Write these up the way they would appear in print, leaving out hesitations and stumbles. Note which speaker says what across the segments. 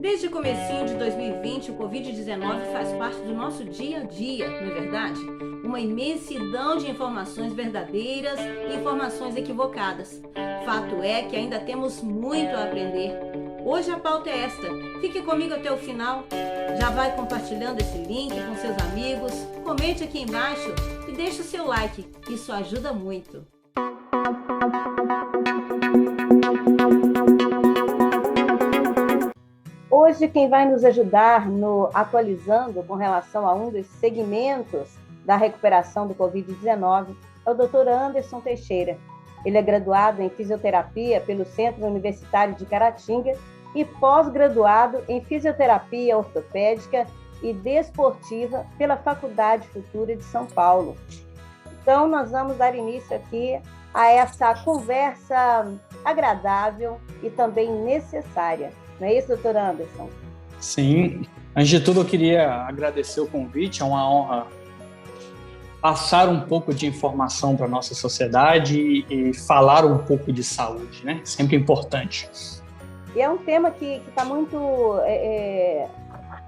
Speaker 1: Desde o comecinho de 2020, o Covid-19 faz parte do nosso dia a dia, não é verdade? Uma imensidão de informações verdadeiras e informações equivocadas. Fato é que ainda temos muito a aprender. Hoje a pauta é esta. Fique comigo até o final. Já vai compartilhando esse link com seus amigos, comente aqui embaixo e deixe o seu like. Isso ajuda muito. Hoje, quem vai nos ajudar no atualizando com relação a um dos segmentos da recuperação do Covid-19 é o Dr. Anderson Teixeira. Ele é graduado em fisioterapia pelo Centro Universitário de Caratinga e pós-graduado em fisioterapia ortopédica e desportiva pela Faculdade Futura de São Paulo. Então, nós vamos dar início aqui a essa conversa agradável e também necessária. Não é isso, doutor Anderson?
Speaker 2: Sim. Antes de tudo, eu queria agradecer o convite. É uma honra passar um pouco de informação para a nossa sociedade e falar um pouco de saúde, né? Sempre importante.
Speaker 1: E é um tema que está muito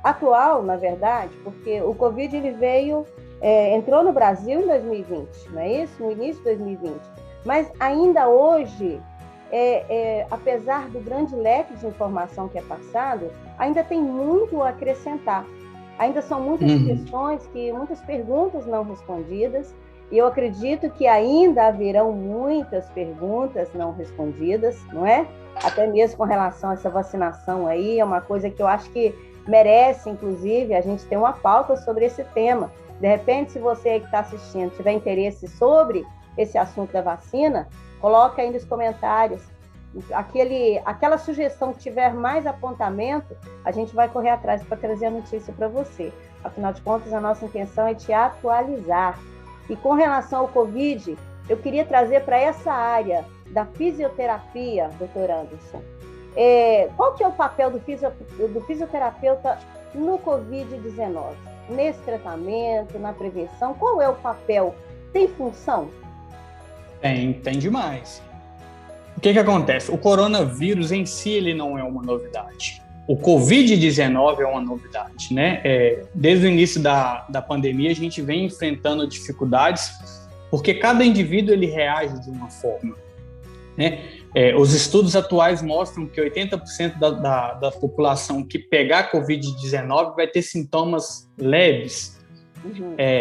Speaker 1: atual, na verdade, porque o Covid ele entrou no Brasil em 2020, não é isso? No início de 2020. Mas ainda hoje, apesar do grande leque de informação que é passado, ainda tem muito a acrescentar. Ainda são muitas questões, muitas perguntas não respondidas, e eu acredito que ainda haverão muitas perguntas não respondidas, não é? Até mesmo com relação a essa vacinação aí, é uma coisa que eu acho que merece, inclusive, a gente ter uma pauta sobre esse tema. De repente, se você que está assistindo tiver interesse sobre esse assunto da vacina, coloca aí nos comentários. Aquela sugestão que tiver mais apontamento, a gente vai correr atrás para trazer a notícia para você. Afinal de contas, a nossa intenção é te atualizar. E com relação ao Covid, eu queria trazer para essa área da fisioterapia, doutor Anderson. Qual que é o papel do fisioterapeuta no Covid-19? Nesse tratamento, na prevenção, qual é o papel? Tem função?
Speaker 2: Tem demais. O que acontece? O coronavírus em si ele não é uma novidade. O Covid-19 é uma novidade, né? Desde o início da pandemia, a gente vem enfrentando dificuldades porque cada indivíduo ele reage de uma forma, né? Os estudos atuais mostram que 80% da população que pegar Covid-19 vai ter sintomas leves.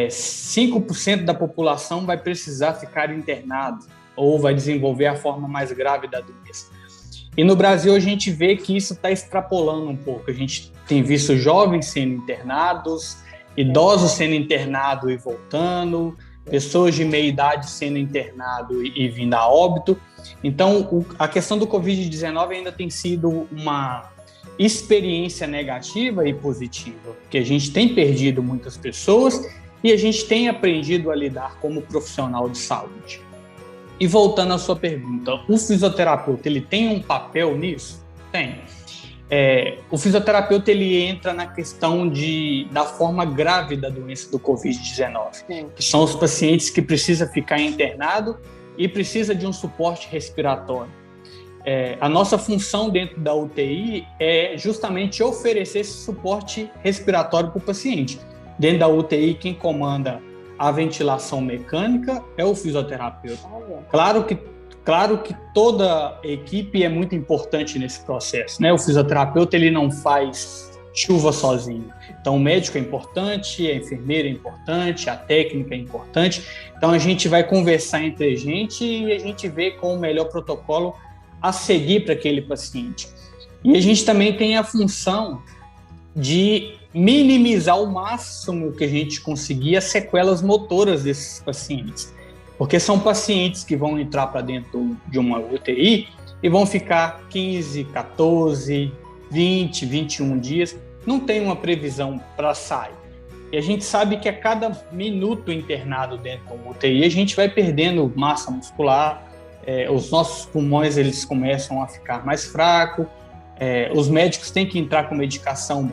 Speaker 2: 5% da população vai precisar ficar internado ou vai desenvolver a forma mais grave da doença. E no Brasil a gente vê que isso está extrapolando um pouco. A gente tem visto jovens sendo internados, idosos sendo internados e voltando, pessoas de meia idade sendo internado e vindo a óbito. Então, a questão do Covid-19 ainda tem sido uma experiência negativa e positiva, porque a gente tem perdido muitas pessoas e a gente tem aprendido a lidar como profissional de saúde. E voltando à sua pergunta, o fisioterapeuta ele tem um papel nisso? Tem. O fisioterapeuta ele entra na questão da forma grave da doença do Covid-19, que são os pacientes que precisam ficar internado e precisa de um suporte respiratório. A nossa função dentro da UTI é justamente oferecer esse suporte respiratório para o paciente. Dentro da UTI, quem comanda a ventilação mecânica é o fisioterapeuta. Claro que toda a equipe é muito importante nesse processo, né? O fisioterapeuta ele não faz chuva sozinho. Então, o médico é importante, a enfermeira é importante, a técnica é importante. Então, a gente vai conversar entre a gente e a gente vê qual o melhor protocolo a seguir para aquele paciente. E a gente também tem a função de minimizar ao máximo que a gente conseguir as sequelas motoras desses pacientes, porque são pacientes que vão entrar para dentro de uma UTI e vão ficar 15, 14, 20, 21 dias, não tem uma previsão para sair. E a gente sabe que a cada minuto internado dentro de uma UTI, a gente vai perdendo massa muscular, os nossos pulmões eles começam a ficar mais fracos, os médicos têm que entrar com medicação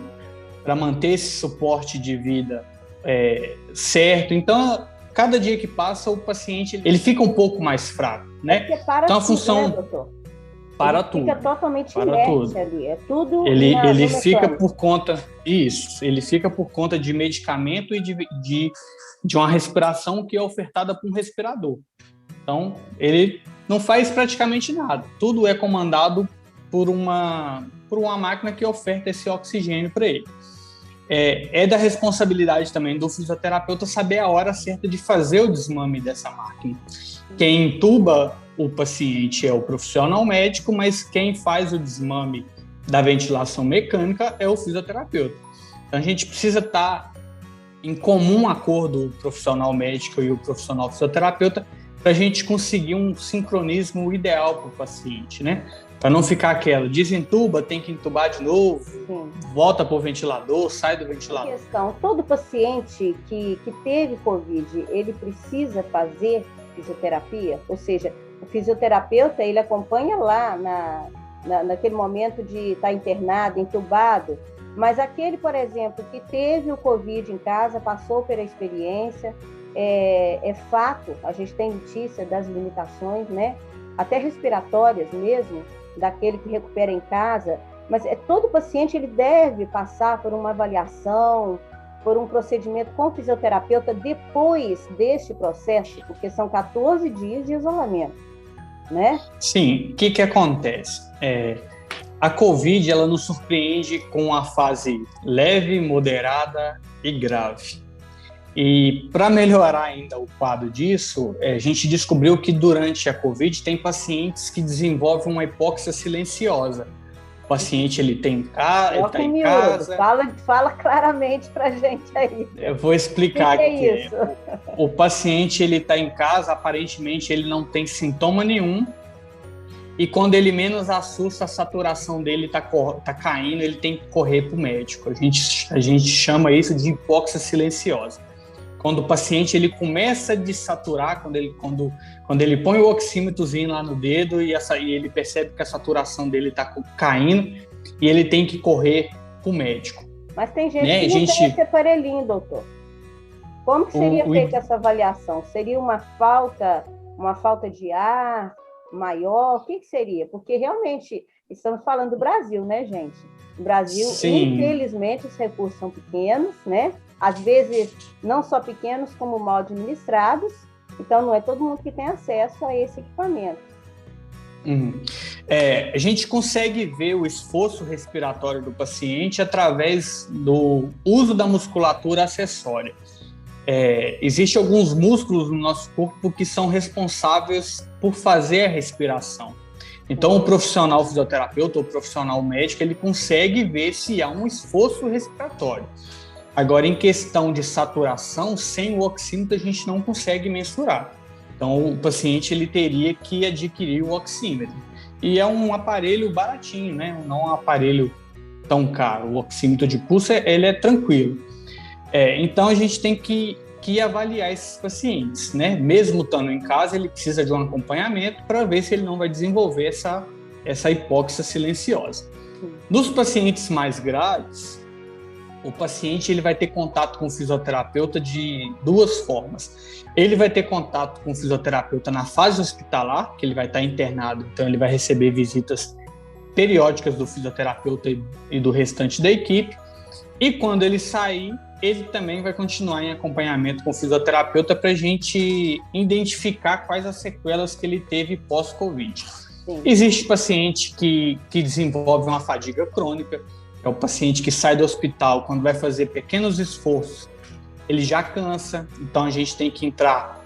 Speaker 2: para manter esse suporte de vida certo. Então, cada dia que passa, o paciente ele fica um pouco mais fraco, né?
Speaker 1: Então, a função... Né, doutor?
Speaker 2: Para
Speaker 1: ele
Speaker 2: tudo.
Speaker 1: Fica totalmente
Speaker 2: para
Speaker 1: inerte
Speaker 2: tudo.
Speaker 1: ali. É tudo.
Speaker 2: Ele fica por conta. Isso. Ele fica por conta de medicamento e de uma respiração que é ofertada por um respirador. Então, ele não faz praticamente nada. Tudo é comandado por uma máquina que oferta esse oxigênio para ele. É da responsabilidade também do fisioterapeuta saber a hora certa de fazer o desmame dessa máquina. Quem entuba o paciente é o profissional médico, mas quem faz o desmame da ventilação mecânica é o fisioterapeuta. Então, a gente precisa estar em comum acordo o profissional médico e o profissional fisioterapeuta para a gente conseguir um sincronismo ideal para o paciente, né? Para não ficar aquela, desentuba, tem que entubar de novo, sim, volta para o ventilador, sai do ventilador.
Speaker 1: Questão, todo paciente que teve Covid, ele precisa fazer fisioterapia? Ou seja, o fisioterapeuta, ele acompanha lá naquele momento de estar internado, entubado, mas aquele, por exemplo, que teve o Covid em casa, passou pela experiência, é fato, a gente tem notícia das limitações, né? Até respiratórias mesmo, daquele que recupera em casa, mas todo paciente ele deve passar por uma avaliação, por um procedimento com o fisioterapeuta depois deste processo, porque são 14 dias de isolamento, né?
Speaker 2: Sim, o que acontece? A Covid, ela nos surpreende com a fase leve, moderada e grave. E para melhorar ainda o quadro disso, a gente descobriu que durante a Covid tem pacientes que desenvolvem uma hipóxia silenciosa. O paciente ele está em casa.
Speaker 1: Fala claramente para a gente aí.
Speaker 2: Eu vou explicar
Speaker 1: o que é isso.
Speaker 2: O paciente ele está em casa, aparentemente ele não tem sintoma nenhum. E quando ele menos assusta, a saturação dele está caindo, ele tem que correr para o médico. A gente chama isso de hipóxia silenciosa. Quando o paciente ele começa a desaturar, quando ele põe o oxímetrozinho lá no dedo e ele percebe que a saturação dele está caindo e ele tem que correr para o médico.
Speaker 1: Mas tem gente que não tem esse aparelhinho, doutor. Como que seria feita essa avaliação? Seria uma falta de ar maior? O que seria? Porque realmente estamos falando do Brasil, né, gente? No Brasil, sim, infelizmente, os recursos são pequenos, né? Às vezes, não só pequenos, como mal administrados. Então, não é todo mundo que tem acesso a esse equipamento.
Speaker 2: A gente consegue ver o esforço respiratório do paciente através do uso da musculatura acessória. Existem alguns músculos no nosso corpo que são responsáveis por fazer a respiração. Então, o profissional fisioterapeuta ou o profissional médico, ele consegue ver se há um esforço respiratório. Agora, em questão de saturação, sem o oxímetro a gente não consegue mensurar. Então, o paciente ele teria que adquirir o oxímetro. E é um aparelho baratinho, né? Não é um aparelho tão caro. O oxímetro de pulso, ele é tranquilo. Então, a gente tem que avaliar esses pacientes, né? Mesmo estando em casa, ele precisa de um acompanhamento para ver se ele não vai desenvolver essa hipóxia silenciosa. Nos pacientes mais graves, o paciente ele vai ter contato com o fisioterapeuta de duas formas. Ele vai ter contato com o fisioterapeuta na fase hospitalar, que ele vai estar internado, então ele vai receber visitas periódicas do fisioterapeuta e do restante da equipe. E quando ele sair, ele também vai continuar em acompanhamento com o fisioterapeuta para a gente identificar quais as sequelas que ele teve pós-Covid. Sim. Existe paciente que desenvolve uma fadiga crônica, é o paciente que sai do hospital, quando vai fazer pequenos esforços, ele já cansa, então a gente tem que entrar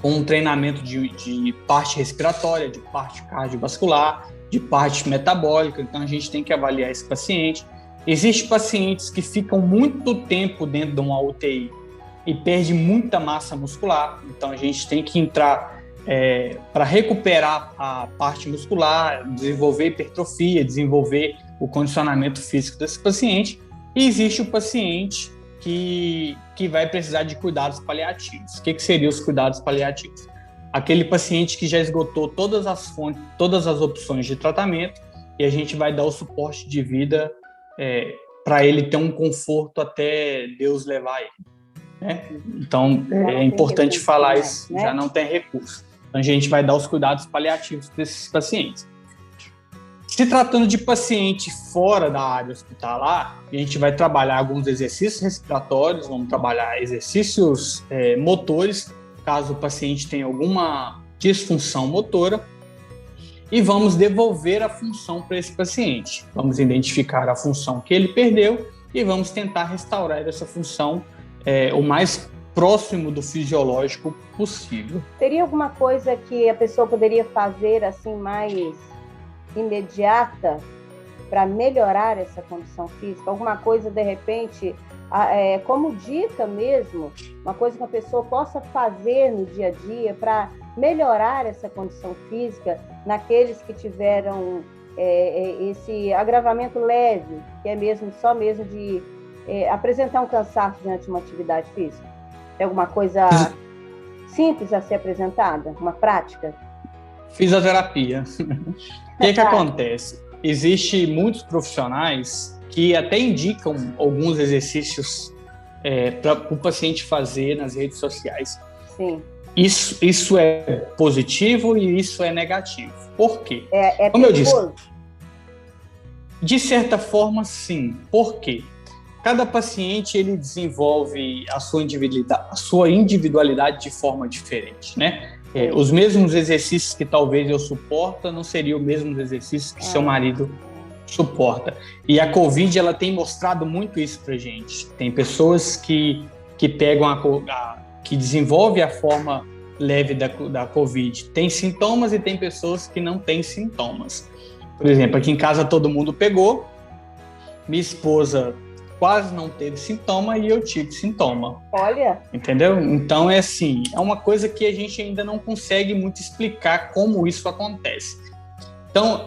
Speaker 2: com um treinamento de parte respiratória, de parte cardiovascular, de parte metabólica, então a gente tem que avaliar esse paciente. Existem pacientes que ficam muito tempo dentro de uma UTI e perdem muita massa muscular, então a gente tem que entrar para recuperar a parte muscular, desenvolver hipertrofia, desenvolver o condicionamento físico desse paciente. E existe o paciente que vai precisar de cuidados paliativos. O que seriam os cuidados paliativos? Aquele paciente que já esgotou todas as fontes, todas as opções de tratamento, e a gente vai dar o suporte de vida para ele ter um conforto até Deus levar ele. Né? Então, é importante falar isso, né? Já não tem recurso. Então, a gente vai dar os cuidados paliativos para esses pacientes. Se tratando de paciente fora da área hospitalar, a gente vai trabalhar alguns exercícios respiratórios, vamos trabalhar exercícios motores, caso o paciente tenha alguma disfunção motora, e vamos devolver a função para esse paciente. Vamos identificar a função que ele perdeu e vamos tentar restaurar essa função o mais próximo do fisiológico possível.
Speaker 1: Teria alguma coisa que a pessoa poderia fazer assim mais imediata para melhorar essa condição física? Alguma coisa, de repente, como dica mesmo, uma coisa que a pessoa possa fazer no dia a dia para melhorar essa condição física naqueles que tiveram esse agravamento leve, que é só mesmo de apresentar um cansaço diante de uma atividade física? É alguma coisa simples a ser apresentada? Uma prática?
Speaker 2: Fisioterapia. O que acontece? Existem muitos profissionais que até indicam alguns exercícios para o paciente fazer nas redes sociais.
Speaker 1: Sim.
Speaker 2: Isso é positivo e isso é negativo. Por quê?
Speaker 1: Como
Speaker 2: eu disse, de certa forma, sim. Por quê? Cada paciente ele desenvolve a sua individualidade de forma diferente, né? Os mesmos exercícios que talvez eu suporta não seriam os mesmos exercícios que seu marido suporta. E a Covid ela tem mostrado muito isso pra gente. Tem pessoas que pegam que desenvolvem a forma leve da Covid. Tem sintomas e tem pessoas que não têm sintomas. Por exemplo, aqui em casa todo mundo pegou, minha esposa quase não teve sintoma e eu tive sintoma.
Speaker 1: Olha!
Speaker 2: Entendeu? Então é assim, é uma coisa que a gente ainda não consegue muito explicar como isso acontece. Então,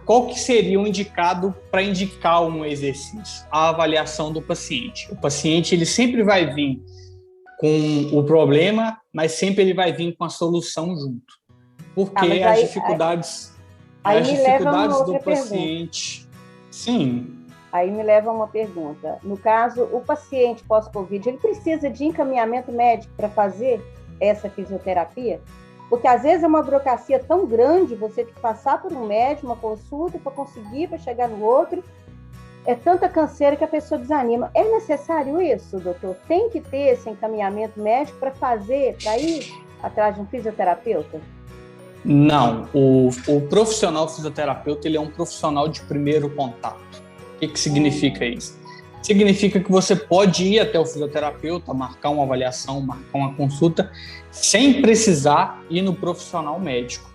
Speaker 2: qual que seria o indicado para indicar um exercício? A avaliação do paciente. O paciente ele sempre vai vir com o problema, mas sempre ele vai vir com a solução junto. Porque as dificuldades do paciente... Sim.
Speaker 1: Aí me leva a uma pergunta. No caso, o paciente pós-Covid, ele precisa de encaminhamento médico para fazer essa fisioterapia? Porque às vezes é uma burocracia tão grande, você tem que passar por um médico, uma consulta, para chegar no outro. É tanta canseira que a pessoa desanima. É necessário isso, doutor? Tem que ter esse encaminhamento médico para ir atrás de um fisioterapeuta?
Speaker 2: Não. O profissional fisioterapeuta ele é um profissional de primeiro contato. O que significa isso? Significa que você pode ir até o fisioterapeuta, marcar uma avaliação, marcar uma consulta, sem precisar ir no profissional médico.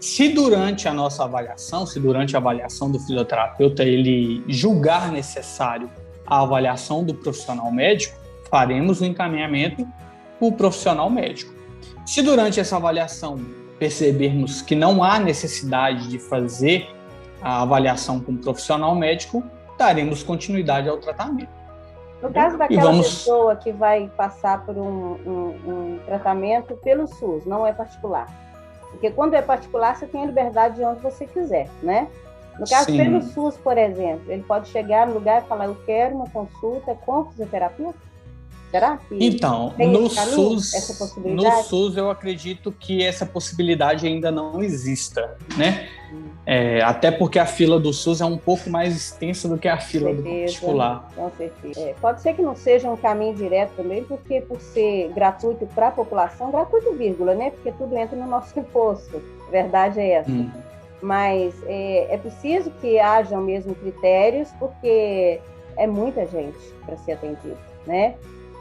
Speaker 2: Se durante a nossa avaliação, durante a avaliação do fisioterapeuta, ele julgar necessário a avaliação do profissional médico, faremos o encaminhamento para o profissional médico. Se durante essa avaliação percebermos que não há necessidade de fazer a avaliação com o profissional médico, daremos continuidade ao tratamento.
Speaker 1: No caso daquela pessoa que vai passar por um tratamento pelo SUS, não é particular. Porque quando é particular, você tem a liberdade de onde você quiser, né? No caso,
Speaker 2: Sim.
Speaker 1: Pelo SUS, por exemplo, ele pode chegar no lugar e falar, eu quero uma consulta com fisioterapeuta? Será que
Speaker 2: então,
Speaker 1: tem
Speaker 2: no
Speaker 1: essa possibilidade?
Speaker 2: No SUS, eu acredito que essa possibilidade ainda não exista, né? Até porque a fila do SUS é um pouco mais extensa do que a fila do particular.
Speaker 1: Com certeza. Pode ser que não seja um caminho direto também, porque por ser gratuito para a população, gratuito vírgula, né? Porque tudo entra no nosso imposto. A verdade é essa. Mas é preciso que hajam mesmo critérios, porque é muita gente para ser atendido, né?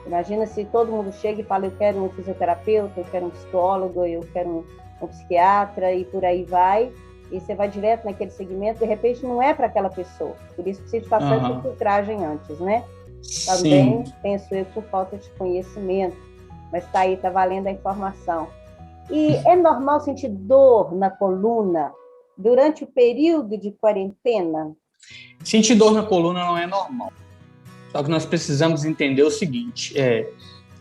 Speaker 1: Imagina se todo mundo chega e fala, eu quero um fisioterapeuta, eu quero um psicólogo, eu quero um psiquiatra e por aí vai. E você vai direto naquele segmento, de repente não é para aquela pessoa. Por isso precisa passar essa filtragem antes, né? Também, penso eu, por falta de conhecimento. Mas está aí, está valendo a informação. E é normal sentir dor na coluna durante o período de quarentena?
Speaker 2: Sentir dor na coluna não é normal. Só que nós precisamos entender o seguinte,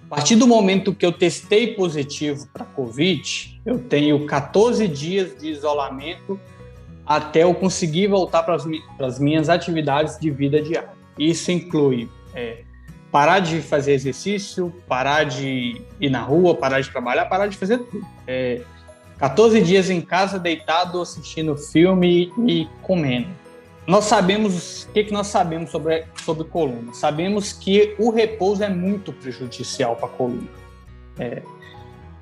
Speaker 2: a partir do momento que eu testei positivo para Covid, eu tenho 14 dias de isolamento até eu conseguir voltar para as minhas atividades de vida diária. Isso inclui parar de fazer exercício, parar de ir na rua, parar de trabalhar, parar de fazer tudo. 14 dias em casa, deitado, assistindo filme e comendo. Nós sabemos, o que nós sabemos sobre coluna? Sabemos que o repouso é muito prejudicial para a coluna.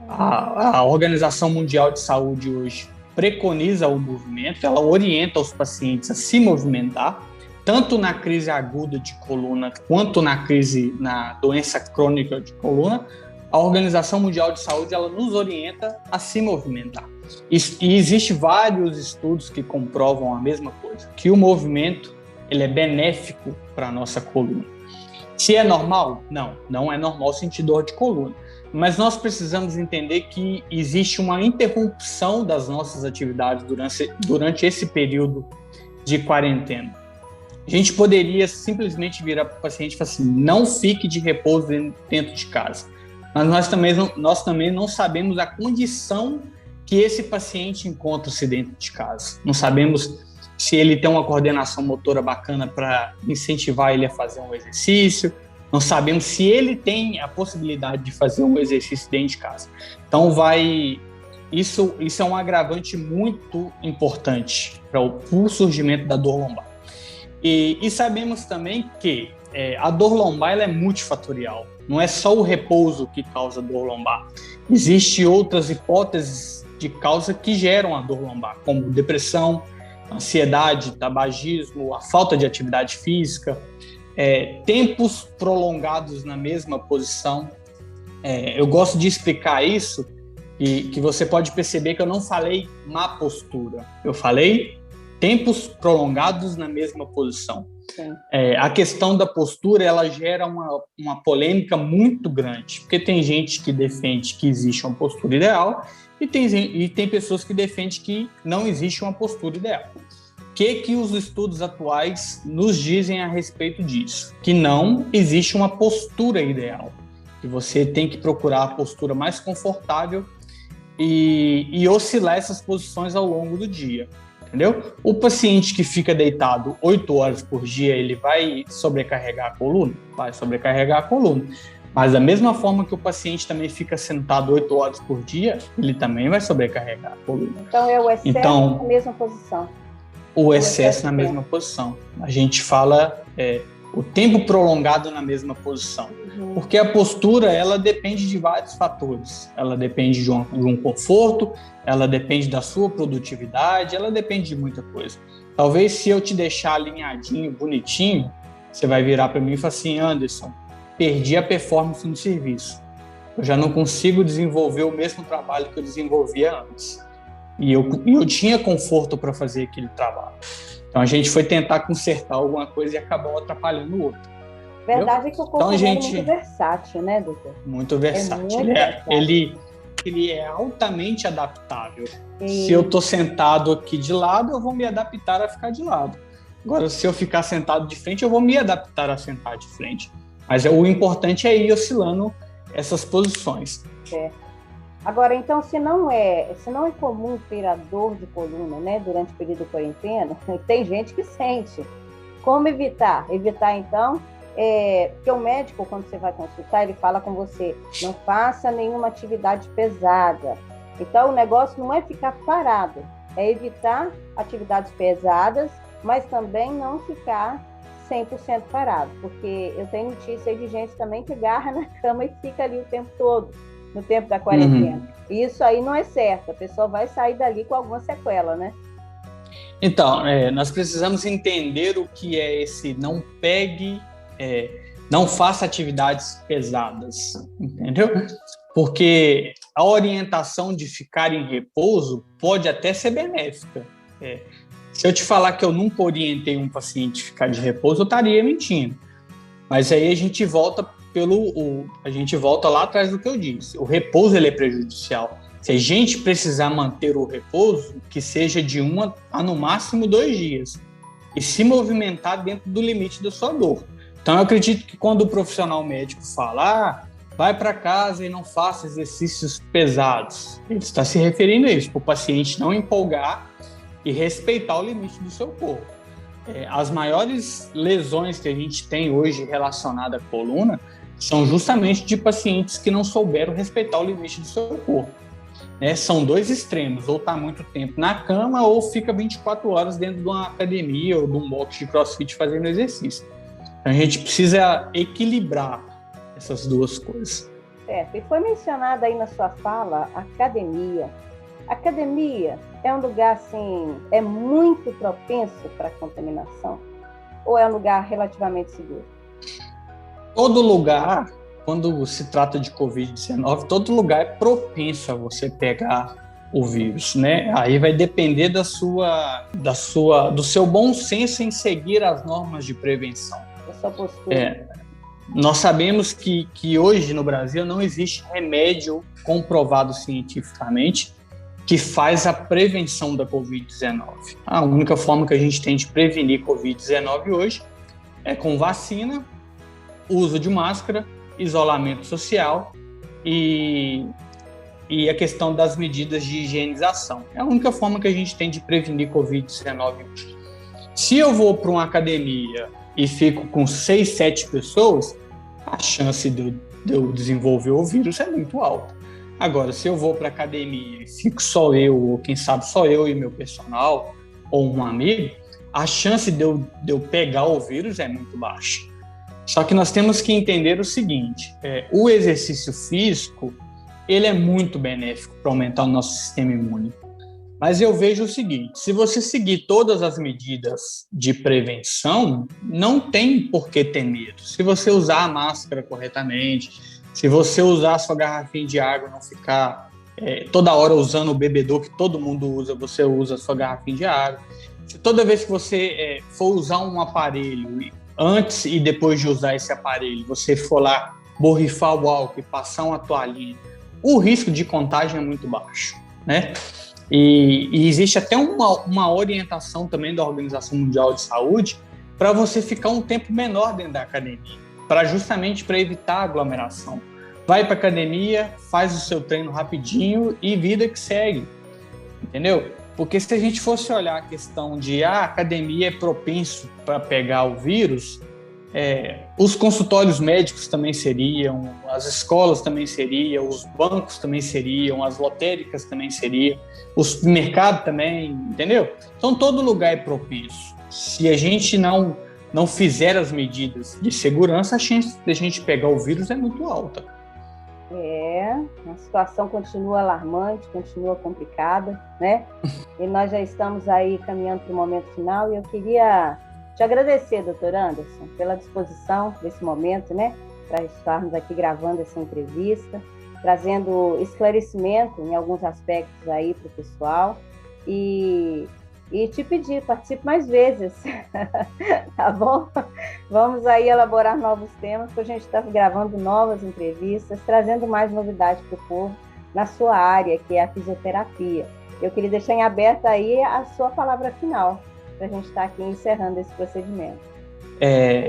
Speaker 2: A Organização Mundial de Saúde hoje preconiza o movimento, ela orienta os pacientes a se movimentar, tanto na crise aguda de coluna quanto na doença crônica de coluna. A Organização Mundial de Saúde ela nos orienta a se movimentar. E existem vários estudos que comprovam a mesma coisa, que o movimento ele é benéfico para a nossa coluna. Se é normal? Não é normal sentir dor de coluna. Mas nós precisamos entender que existe uma interrupção das nossas atividades durante esse período de quarentena. A gente poderia simplesmente virar para o paciente e falar assim, não fique de repouso dentro de casa. Mas nós também não sabemos a condição que esse paciente encontra-se dentro de casa. Não sabemos se ele tem uma coordenação motora bacana para incentivar ele a fazer um exercício, não sabemos se ele tem a possibilidade de fazer um exercício dentro de casa. Então, isso é um agravante muito importante para o surgimento da dor lombar. E sabemos também que a dor lombar ela é multifatorial. Não é só o repouso que causa dor lombar. Existem outras hipóteses de causa que geram a dor lombar, como depressão, ansiedade, tabagismo, a falta de atividade física, tempos prolongados na mesma posição. Eu gosto de explicar isso e que você pode perceber que eu não falei má postura, eu falei tempos prolongados na mesma posição. A questão da postura ela gera uma polêmica muito grande, porque tem gente que defende que existe uma postura ideal e tem pessoas que defendem que não existe uma postura ideal. O que os estudos atuais nos dizem a respeito disso? Que não existe uma postura ideal, que você tem que procurar a postura mais confortável e oscilar essas posições ao longo do dia. Entendeu? O paciente que fica deitado 8 horas por dia, ele vai sobrecarregar a coluna? Vai sobrecarregar a coluna. Mas da mesma forma que o paciente também fica sentado 8 horas por dia, ele também vai sobrecarregar a coluna.
Speaker 1: Então é o excesso na mesma posição.
Speaker 2: O excesso na mesma posição. A gente fala o tempo prolongado na mesma posição. Porque a postura, ela depende de vários fatores. Ela depende de um conforto, ela depende da sua produtividade, ela depende de muita coisa. Talvez se eu te deixar alinhadinho, bonitinho, você vai virar para mim e falar assim, Anderson, perdi a performance no serviço. Eu já não consigo desenvolver o mesmo trabalho que eu desenvolvia antes. E eu tinha conforto para fazer aquele trabalho. Então a gente foi tentar consertar alguma coisa e acabou atrapalhando o outro.
Speaker 1: Verdade é que o corpo é muito versátil, né, doutor?
Speaker 2: Muito versátil. Ele é altamente adaptável.
Speaker 1: E...
Speaker 2: Se eu estou sentado aqui de lado, eu vou me adaptar a ficar de lado. Agora, se eu ficar sentado de frente, eu vou me adaptar a sentar de frente. Mas o importante é ir oscilando essas posições.
Speaker 1: Agora, então, se não é comum ter a dor de coluna, né, durante o período de quarentena, tem gente que sente. Como evitar? Evitar, então, porque o médico, quando você vai consultar, ele fala com você, não faça nenhuma atividade pesada. Então, o negócio não é ficar parado, é evitar atividades pesadas, mas também não ficar 100% parado, porque eu tenho notícia de gente também que agarra na cama e fica ali o tempo todo, no tempo da quarentena. E isso aí não é certo, a pessoa vai sair dali com alguma sequela, né?
Speaker 2: Então, nós precisamos entender o que é esse não faça atividades pesadas, entendeu? Porque a orientação de ficar em repouso pode até ser benéfica. Se eu te falar que eu nunca orientei um paciente a ficar de repouso, eu estaria mentindo. Mas aí a gente volta lá atrás do que eu disse. O repouso ele é prejudicial. Se a gente precisar manter o repouso, que seja de 1 a no máximo 2 dias. E se movimentar dentro do limite da sua dor. Então eu acredito que quando o profissional médico fala, vai para casa e não faça exercícios pesados, ele está se referindo a isso, para o paciente não empolgar e respeitar o limite do seu corpo. As maiores lesões que a gente tem hoje relacionadas à coluna são justamente de pacientes que não souberam respeitar o limite do seu corpo. né? São dois extremos, ou está muito tempo na cama, ou fica 24 horas dentro de uma academia ou de um box de CrossFit fazendo exercício. Então, a gente precisa equilibrar essas duas coisas.
Speaker 1: Certo. E foi mencionada aí na sua fala academia. Academia é um lugar, assim, é muito propenso para contaminação? Ou é um lugar relativamente seguro?
Speaker 2: Todo lugar, quando se trata de Covid-19, todo lugar é propenso a você pegar o vírus, né? Aí vai depender do seu bom senso em seguir as normas de prevenção.
Speaker 1: Da sua postura.
Speaker 2: Nós sabemos que hoje no Brasil não existe remédio comprovado cientificamente que faz a prevenção da Covid-19. A única forma que a gente tem de prevenir Covid-19 hoje é com vacina, uso de máscara, isolamento social e a questão das medidas de higienização. É a única forma que a gente tem de prevenir Covid-19 hoje. Se eu vou para uma academia e fico com 6, 7 pessoas, a chance de eu desenvolver o vírus é muito alta. Agora, se eu vou para a academia e fico só eu, ou quem sabe só eu e meu personal, ou um amigo, a chance de eu pegar o vírus é muito baixa. Só que nós temos que entender o seguinte, o exercício físico, ele é muito benéfico para aumentar o nosso sistema imune. Mas eu vejo o seguinte, se você seguir todas as medidas de prevenção, não tem por que ter medo. Se você usar a máscara corretamente, se você usar a sua garrafinha de água, não ficar toda hora usando o bebedor que todo mundo usa, você usa a sua garrafinha de água. Se toda vez que você for usar um aparelho, antes e depois de usar esse aparelho, você for lá borrifar o álcool e passar uma toalhinha, o risco de contágio é muito baixo, né? E existe até uma orientação também da Organização Mundial de Saúde para você ficar um tempo menor dentro da academia, justamente para evitar aglomeração. Vai para a academia, faz o seu treino rapidinho e vida que segue, entendeu? Porque se a gente fosse olhar a questão de a academia é propenso para pegar o vírus, os consultórios médicos também seriam, as escolas também seriam, os bancos também seriam, as lotéricas também seriam, o supermercado também, entendeu? Então todo lugar é propenso. Se a gente não fizer as medidas de segurança, a chance de a gente pegar o vírus é muito alta.
Speaker 1: A situação continua alarmante, continua complicada, né? E nós já estamos aí caminhando para o momento final e eu queria te agradecer, doutor Anderson, pela disposição desse momento, né? Para estarmos aqui gravando essa entrevista, trazendo esclarecimento em alguns aspectos aí para o pessoal e te pedir, participe mais vezes, tá bom? Vamos aí elaborar novos temas, porque a gente está gravando novas entrevistas, trazendo mais novidades para o povo na sua área, que é a fisioterapia. Eu queria deixar em aberto aí a sua palavra final, para a gente estar aqui encerrando esse procedimento.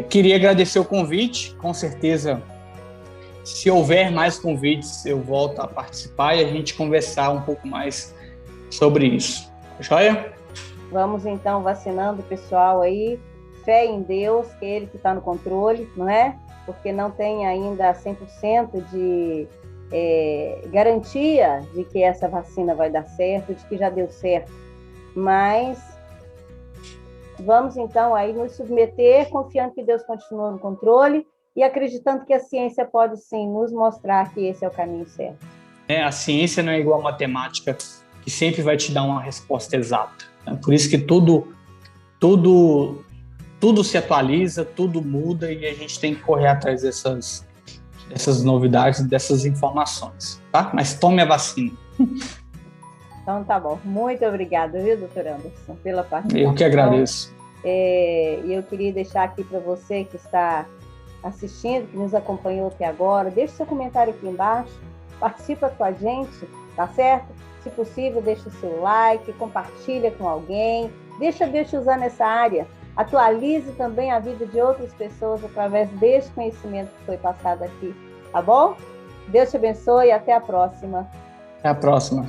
Speaker 2: Queria agradecer o convite, com certeza, se houver mais convites, eu volto a participar e a gente conversar um pouco mais sobre isso. Joia?
Speaker 1: Vamos, então, vacinando o pessoal aí, fé em Deus, que é Ele que está no controle, não é? Porque não tem ainda 100% de garantia de que essa vacina vai dar certo, de que já deu certo. Mas vamos, então, aí nos submeter, confiando que Deus continua no controle e acreditando que a ciência pode, sim, nos mostrar que esse é o caminho certo.
Speaker 2: A ciência não é igual a matemática, que sempre vai te dar uma resposta exata. Por isso que tudo se atualiza, tudo muda e a gente tem que correr atrás dessas novidades, dessas informações, tá? Mas tome a vacina.
Speaker 1: Então tá bom. Muito obrigada, viu, doutor Anderson, pela participação.
Speaker 2: Eu que agradeço.
Speaker 1: E eu queria deixar aqui para você que está assistindo, que nos acompanhou até agora, deixe seu comentário aqui embaixo, participa com a gente, tá certo? Se possível, deixa o seu like, compartilha com alguém, deixa Deus te usar nessa área. Atualize também a vida de outras pessoas através deste conhecimento que foi passado aqui, tá bom? Deus te abençoe e até a próxima.
Speaker 2: Até a próxima.